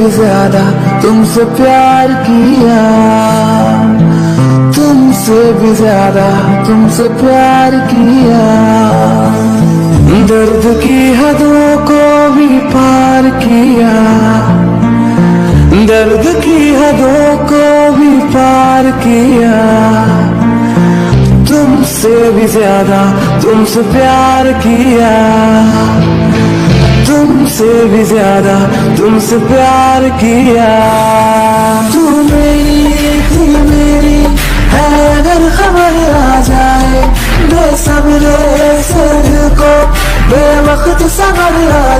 भी ज्यादा तुमसे प्यार किया, तुमसे भी ज्यादा तुमसे प्यार किया। दर्द की हदों को भी पार किया, दर्द की हदों को भी पार किया। तुमसे भी ज्यादा तुमसे प्यार किया, तुमसे भी ज्यादा तुमसे प्यार किया। तू मेरी है अगर खबर आ जाए, बेसब्रे से दिल को बेवक्त सबर आ